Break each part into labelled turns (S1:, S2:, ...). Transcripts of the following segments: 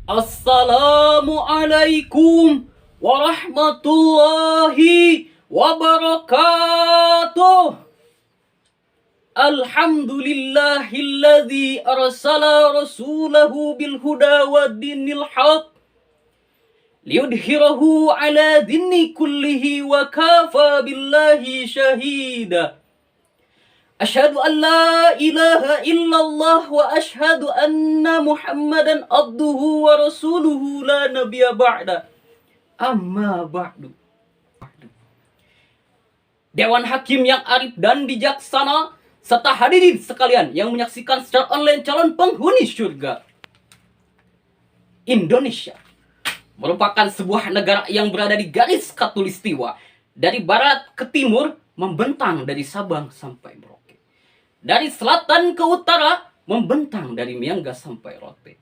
S1: Assalamualaikum warahmatullahi wabarakatuh. Alhamdulillahilladzi arsala rasulahu bil huda wa dinil haq liyudhhirahu ala dini kullihi wa kafa billahi syahida. Asyhadu an la ilaha illallah wa asyhadu anna Muhammadan abduhu wa rasuluhu la nabiyya ba'da. Amma ba'du. Dewan Hakim yang arif dan bijaksana serta hadirin sekalian yang menyaksikan secara online calon penghuni surga. Indonesia merupakan sebuah negara yang berada di garis khatulistiwa dari barat ke timur, membentang dari Sabang sampai Merauke. Dari selatan ke utara, membentang dari Myangas sampai Rote.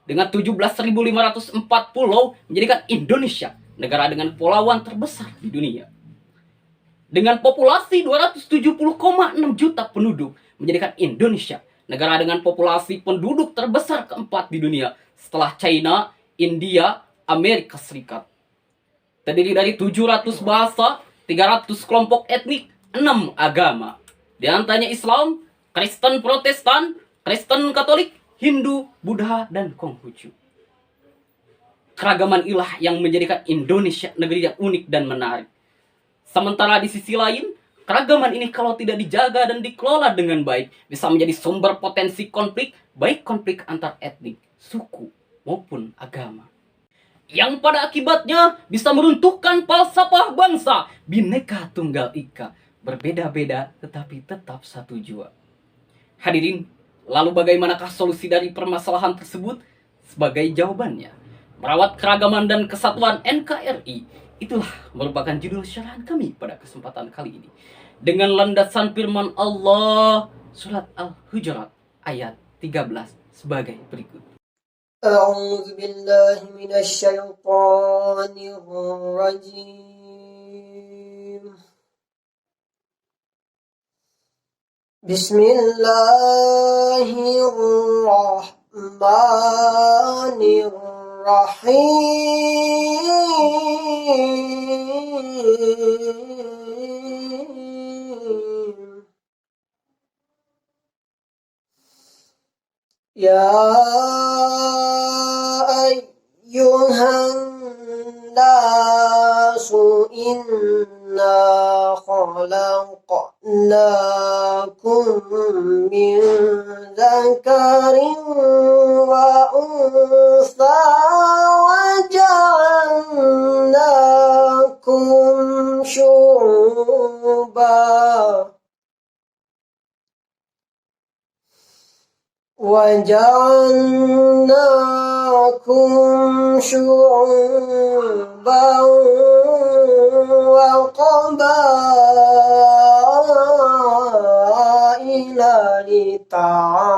S1: Dengan 17.504 pulau, menjadikan Indonesia negara dengan kepulauan terbesar di dunia. Dengan populasi 270,6 juta penduduk, menjadikan Indonesia negara dengan populasi penduduk terbesar keempat di dunia setelah China, India, Amerika Serikat. Terdiri dari 700 bahasa, 300 kelompok etnik, 6 agama. Di antaranya Islam, Kristen Protestan, Kristen Katolik, Hindu, Buddha, dan Konghucu. Keragaman inilah yang menjadikan Indonesia negeri yang unik dan menarik. Sementara di sisi lain, keragaman ini kalau tidak dijaga dan dikelola dengan baik, bisa menjadi sumber potensi konflik, baik konflik antar etnik, suku, maupun agama. Yang pada akibatnya bisa meruntuhkan falsafah bangsa, Bhinneka Tunggal Ika. Berbeda-beda tetapi tetap satu jua. Hadirin, lalu bagaimanakah solusi dari permasalahan tersebut? Sebagai jawabannya, merawat keragaman dan kesatuan NKRI. Itulah merupakan judul syarahan kami pada kesempatan kali ini. Dengan landasan firman Allah, surat Al-Hujurat ayat 13 sebagai berikut.
S2: A'udzu billahi minasy syaithanir rajim. Bismillahirrahmanirrahim. Ya ayyuhan nasu inna khalaqnakum min dzakarin wa untha wa ja'alnakum syu'uban وَجَعَلْنَاكُمْ شُعُوبًا وَقَبَائِلَ لِتَعَارَفُوا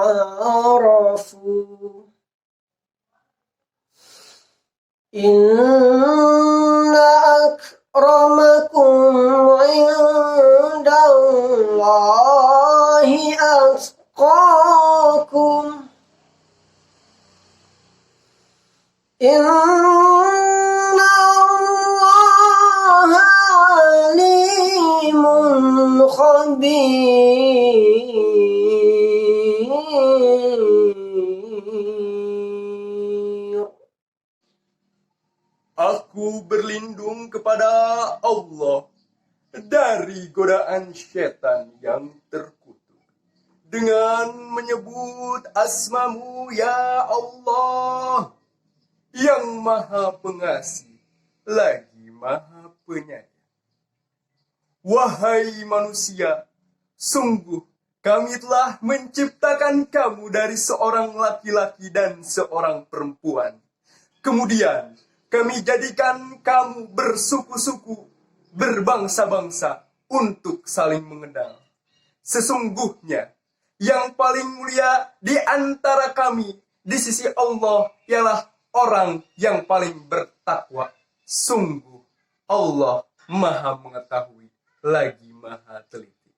S2: إِنَّ أَكْرَمَكُمْ عِندَ اللَّهِ أَتْقَاكُمْ Inna Allaha alimun khabir.
S3: Aku berlindung kepada Allah dari godaan setan yang terkutuk dengan menyebut asma-Mu ya Allah, yang maha pengasih lagi maha penyayang. Wahai manusia, sungguh kami telah menciptakan kamu dari seorang laki-laki dan seorang perempuan. Kemudian kami jadikan kamu bersuku-suku, berbangsa-bangsa untuk saling mengenal. Sesungguhnya yang paling mulia di antara kami di sisi Allah ialah orang yang paling bertakwa. Sungguh Allah maha mengetahui lagi maha teliti.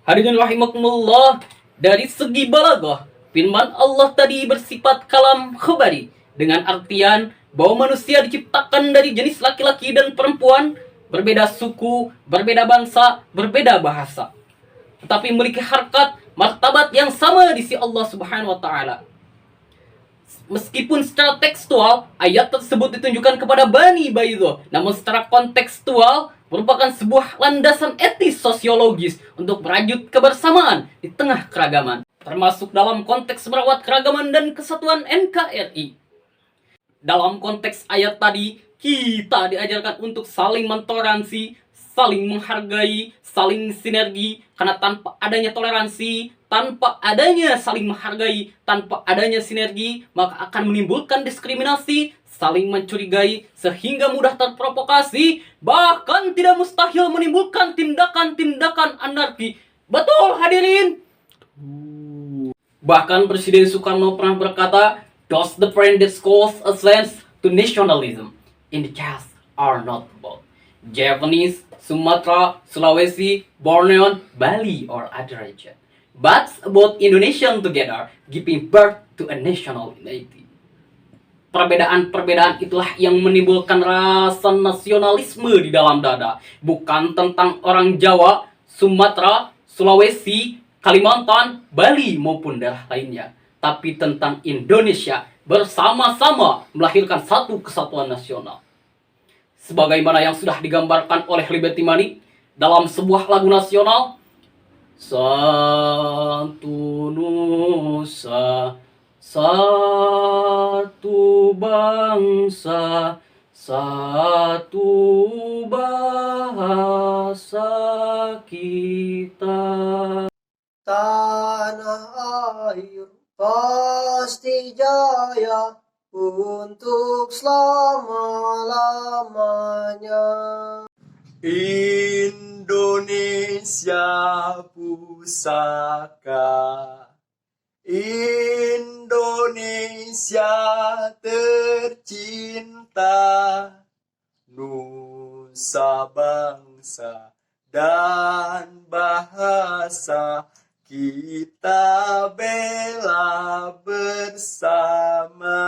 S1: Hadirin rahimakumullah, dari segi balaghah, Firman Allah tadi bersifat kalam khabari dengan artian bahwa manusia diciptakan dari jenis laki-laki dan perempuan, berbeda suku, berbeda bangsa, berbeda bahasa, tetapi memiliki harkat martabat yang sama di sisi Allah Subhanahu wa taala. Meskipun secara tekstual ayat tersebut ditunjukkan kepada Bani Baydhah, namun secara kontekstual merupakan sebuah landasan etis sosiologis untuk merajut kebersamaan di tengah keragaman, termasuk dalam konteks merawat keragaman dan kesatuan NKRI. Dalam konteks ayat tadi, kita diajarkan untuk saling mentoleransi, saling menghargai, saling sinergi, karena tanpa adanya toleransi, tanpa adanya saling menghargai, tanpa adanya sinergi, maka akan menimbulkan diskriminasi, saling mencurigai, sehingga mudah terprovokasi, bahkan tidak mustahil menimbulkan tindakan-tindakan anarki. Betul hadirin? Bahkan Presiden Soekarno pernah berkata, "Those the friend that calls a sense to nationalism in the case are not both Japanese, Sumatra, Sulawesi, Borneo, Bali, or other region, but about Indonesian together, giving birth to a national unity." Perbedaan-perbedaan itulah yang menimbulkan rasa nasionalisme di dalam dada. Bukan tentang orang Jawa, Sumatera, Sulawesi, Kalimantan, Bali, maupun daerah lainnya, tapi tentang Indonesia bersama-sama melahirkan satu kesatuan nasional. Sebagaimana yang sudah digambarkan oleh Liberty Manik dalam sebuah lagu nasional, "Satu nusa, satu bangsa, satu bahasa kita."
S2: Tanah air pasti jaya untuk selama-lamanya.
S3: Indonesia pusaka, Indonesia tercinta, nusa bangsa dan bahasa kita bela bersama.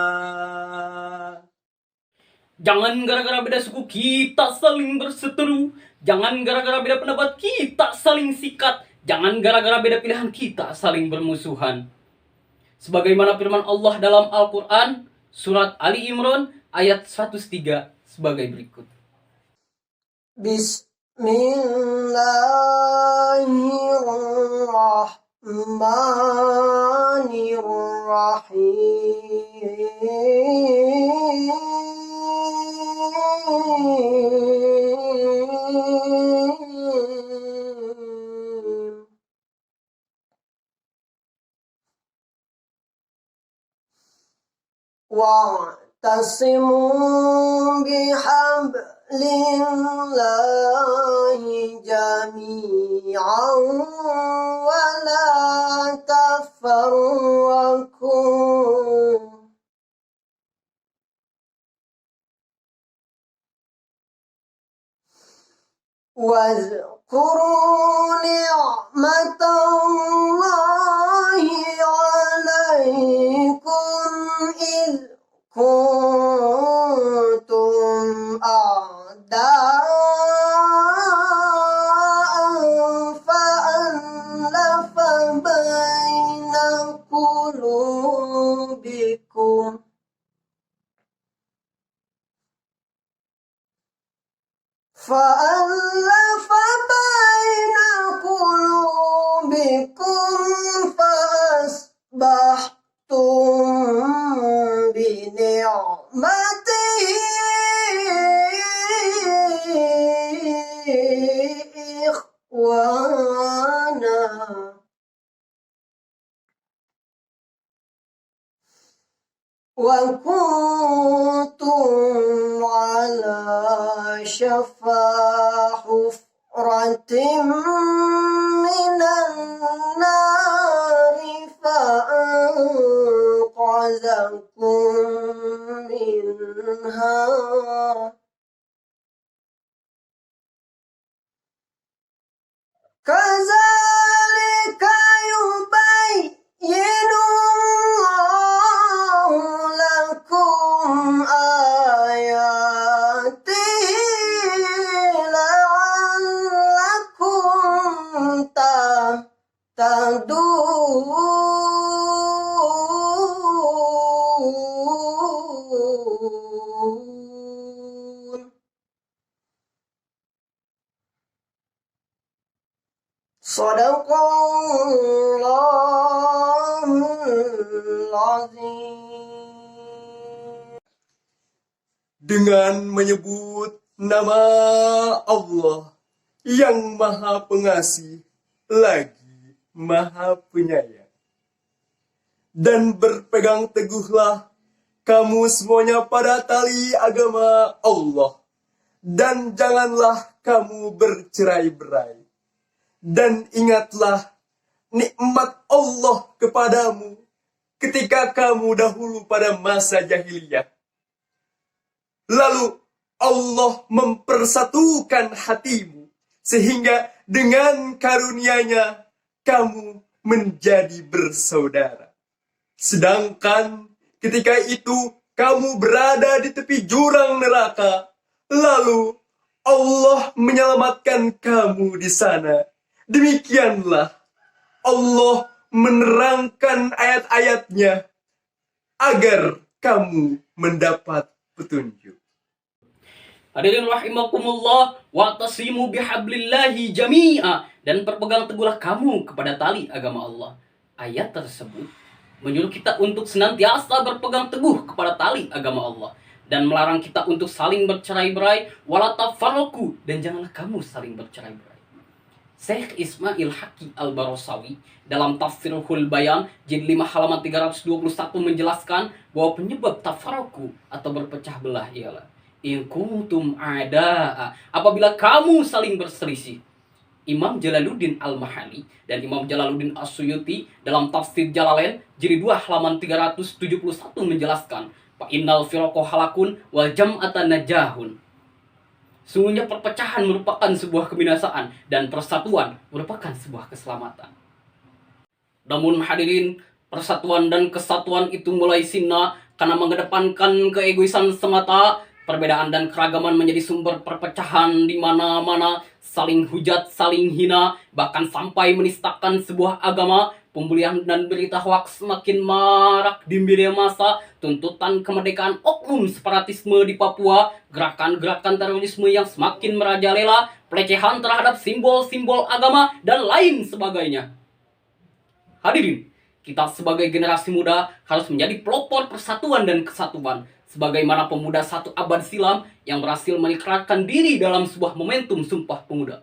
S1: Jangan gara-gara beda suku kita saling berseteru. Jangan gara-gara beda pendapat kita saling sikat. Jangan gara-gara beda pilihan kita saling bermusuhan. Sebagaimana firman Allah dalam Al-Quran, surat Ali Imran ayat 103 sebagai berikut.
S2: Bismillahirrahmanirrahim. Wa'tasimu bihablillahi jami'an wa la tafarraqu. واذكروا نعمة الله عليكم إذ كنتم أعداء فألف بين قلوبكم فأصبحتم بنعمته إخوانا وكنتم على شفا حفرة من النار فأنقذكم منها كذلك يبين تهدون صدق الله العظيم.
S3: Dengan menyebut nama Allah yang Maha Pengasih lagi Maha Penyayang. Dan berpegang teguhlah kamu semuanya pada tali agama Allah. Dan janganlah kamu bercerai-berai. Dan ingatlah nikmat Allah kepadamu ketika kamu dahulu pada masa jahiliyah. Lalu Allah mempersatukan hatimu sehingga dengan karunia-Nya kamu menjadi bersaudara. Sedangkan ketika itu kamu berada di tepi jurang neraka, lalu Allah menyelamatkan kamu di sana. Demikianlah Allah menerangkan ayat-ayat-Nya agar kamu mendapat petunjuk.
S1: Hadirin rahimakumullah, wa'tasimu bihablillahi jami'a, dan berpegang teguhlah kamu kepada tali agama Allah. Ayat tersebut menyuruh kita untuk senantiasa berpegang teguh kepada tali agama Allah dan melarang kita untuk saling bercerai-berai, wala tafarraqu, dan janganlah kamu saling bercerai-berai. Syekh Ismail Haqqi Al-Barasawi dalam Tafsirul Bayan jilid 5 halaman 321 menjelaskan bahwa penyebab tafarraqu atau berpecah belah ialah in kuntum a'da'a, apabila kamu saling berselisih. Imam Jalaluddin Al-Mahali dan Imam Jalaluddin As-Suyuti dalam Tafsir Jalalain jilid 2 halaman 371 menjelaskan fa innal firaqo halakun wal jam'ata najahun. Sungguhnya perpecahan merupakan sebuah kebinasaan dan persatuan merupakan sebuah keselamatan. Namun hadirin, persatuan dan kesatuan itu mulai sirna karena mengedepankan keegoisan semata. Perbedaan dan keragaman menjadi sumber perpecahan di mana-mana, saling hujat, saling hina, bahkan sampai menistakan sebuah agama. Pembulian dan berita hoaks semakin marak di media massa, tuntutan kemerdekaan oknum separatisme di Papua, gerakan-gerakan terorisme yang semakin merajalela, pelecehan terhadap simbol-simbol agama, dan lain sebagainya. Hadirin, kita sebagai generasi muda harus menjadi pelopor persatuan dan kesatuan, sebagaimana pemuda satu abad silam yang berhasil mengikrarkan diri dalam sebuah momentum Sumpah Pemuda.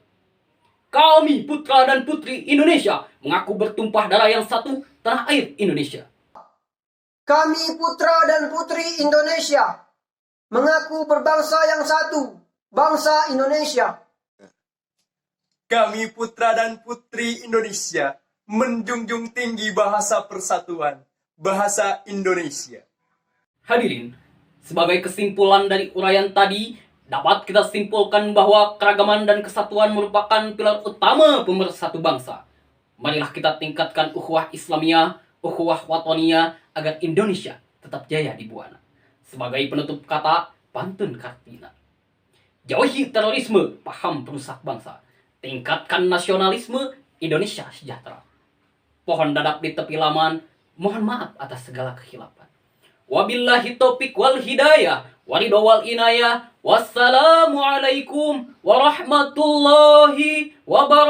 S1: Kami putra dan putri Indonesia mengaku bertumpah darah yang satu, tanah air Indonesia.
S2: Kami putra dan putri Indonesia mengaku berbangsa yang satu, bangsa Indonesia.
S3: Kami putra dan putri Indonesia menjunjung tinggi bahasa persatuan, bahasa Indonesia.
S1: Hadirin, sebagai kesimpulan dari uraian tadi, dapat kita simpulkan bahwa keragaman dan kesatuan merupakan pilar utama pemersatu bangsa. Marilah kita tingkatkan ukhuwah Islamiyah, ukhuwah Watoniyah agar Indonesia tetap jaya di buana. Sebagai penutup kata, pantun Kartina. Jauhi terorisme, paham perusak bangsa. Tingkatkan nasionalisme, Indonesia sejahtera. Pohon dadap di tepi laman, mohon maaf atas segala kehilapan. Wabillahi taufiq wal hidayah, waridho wal inayah. Wassalamualaikum warahmatullahi wabarakatuh.